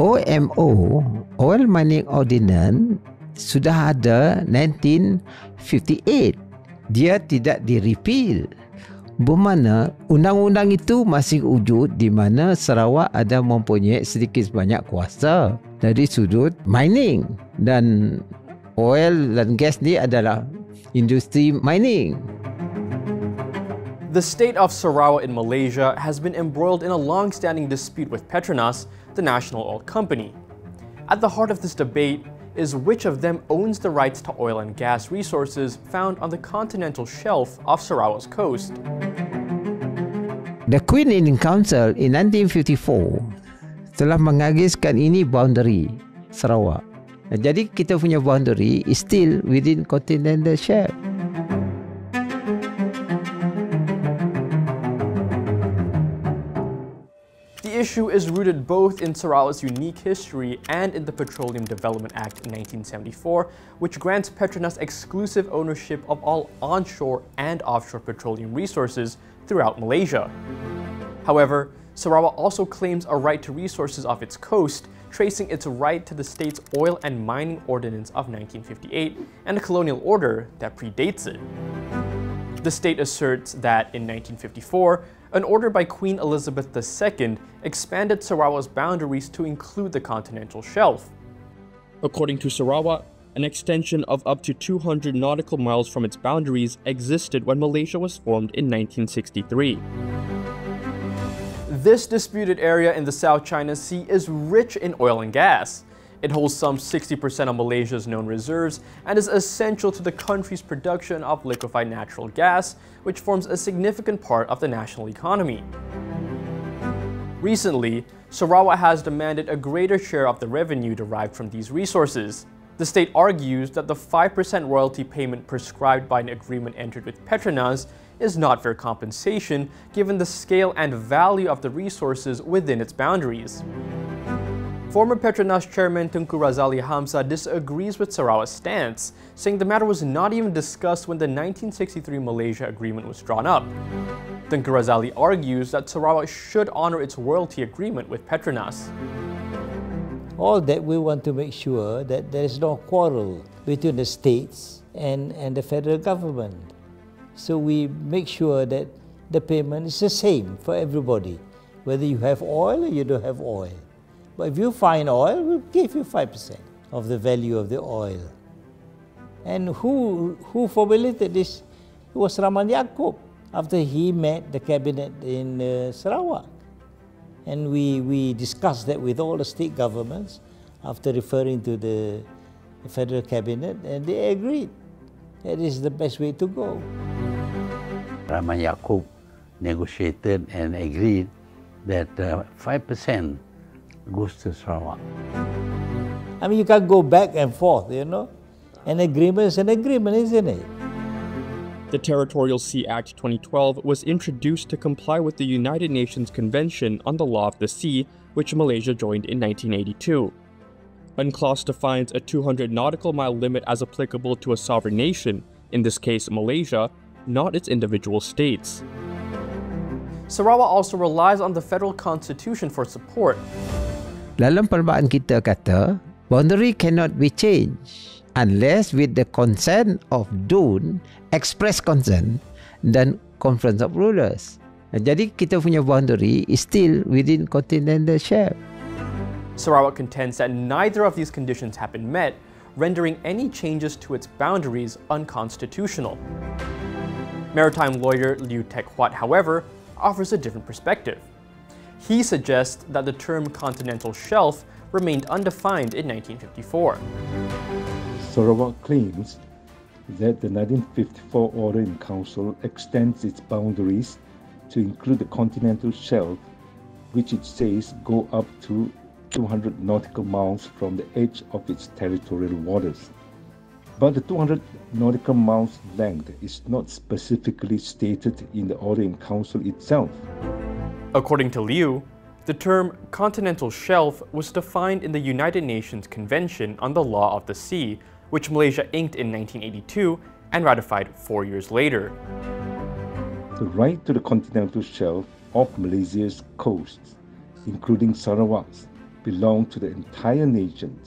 OMO, Oil Mining Ordinance, sudah ada 1958. Dia tidak di-repeal. Bermakna undang-undang itu masih wujud di mana Sarawak ada mempunyai sedikit banyak kuasa dari sudut mining, dan oil dan gas ni adalah industri mining. The state of Sarawak in Malaysia has been embroiled in a long-standing dispute with Petronas, the national oil company. At the heart of this debate is which of them owns the rights to oil and gas resources found on the continental shelf of Sarawak's coast. The Queen in Council in 1954 telah mengagiskan ini boundary Sarawak. Jadi kita punya boundary is still within continental shelf. The issue is rooted both in Sarawak's unique history and in the Petroleum Development Act in 1974, which grants Petronas exclusive ownership of all onshore and offshore petroleum resources throughout Malaysia. However, Sarawak also claims a right to resources off its coast, tracing its right to the state's Oil and Mining Ordinance of 1958 and a colonial order that predates it. The state asserts that in 1954, an order by Queen Elizabeth II expanded Sarawak's boundaries to include the continental shelf. According to Sarawak, an extension of up to 200 nautical miles from its boundaries existed when Malaysia was formed in 1963. This disputed area in the South China Sea is rich in oil and gas. It holds some 60% of Malaysia's known reserves and is essential to the country's production of liquefied natural gas, which forms a significant part of the national economy. Recently, Sarawak has demanded a greater share of the revenue derived from these resources. The state argues that the 5% royalty payment prescribed by an agreement entered with Petronas is not fair compensation given the scale and value of the resources within its boundaries. Former Petronas chairman Tunku Razali Hamzah disagrees with Sarawak's stance, saying the matter was not even discussed when the 1963 Malaysia Agreement was drawn up. Tunku Razali argues that Sarawak should honor its royalty agreement with Petronas. All that we want to make sure that there is no quarrel between the states and the federal government. So we make sure that the payment is the same for everybody, whether you have oil or you don't have oil. But if you find oil, we'll give you 5% of the value of the oil. And who formulated this? It was Rahman Yaakob after he met the cabinet in Sarawak. And we discussed that with all the state governments after referring to the federal cabinet, and they agreed that is the best way to go. Rahman Yaakob negotiated and agreed that 5% goes to Sarawak. I mean, you can't go back and forth, you know. An agreement is an agreement, isn't it? The Territorial Sea Act 2012 was introduced to comply with the United Nations Convention on the Law of the Sea, which Malaysia joined in 1982. UNCLOS defines a 200 nautical mile limit as applicable to a sovereign nation, in this case Malaysia, not its individual states. Sarawak also relies on the federal constitution for support. Dalam perlumbaan kita kata, boundary cannot be changed unless with the consent of DUN, express consent, dan Conference of Rulers. Jadi kita punya boundary is still within continental shelf. Sarawak contends that neither of these conditions have been met, rendering any changes to its boundaries unconstitutional. Maritime lawyer Liu Tek Huat, however, offers a different perspective. He suggests that the term continental shelf remained undefined in 1954. Sarawak claims that the 1954 Order in Council extends its boundaries to include the continental shelf, which it says go up to 200 nautical miles from the edge of its territorial waters. But the 200 nautical miles length is not specifically stated in the Order in Council itself. According to Liu, the term continental shelf was defined in the United Nations Convention on the Law of the Sea, which Malaysia inked in 1982 and ratified 4 years later. The right to the continental shelf of Malaysia's coasts, including Sarawak's, belong to the entire nation.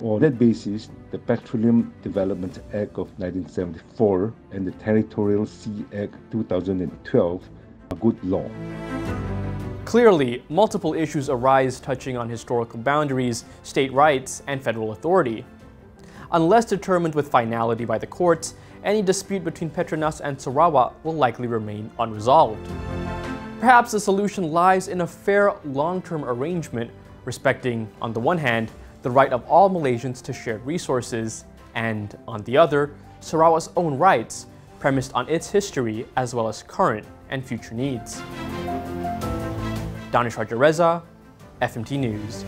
On that basis, the Petroleum Development Act of 1974 and the Territorial Sea Act 2012 are good law. Clearly, multiple issues arise touching on historical boundaries, state rights, and federal authority. Unless determined with finality by the courts, any dispute between Petronas and Sarawak will likely remain unresolved. Perhaps the solution lies in a fair long-term arrangement respecting, on the one hand, the right of all Malaysians to shared resources, and, on the other, Sarawak's own rights, premised on its history as well as current and future needs. Danish Rajareza, FMT News.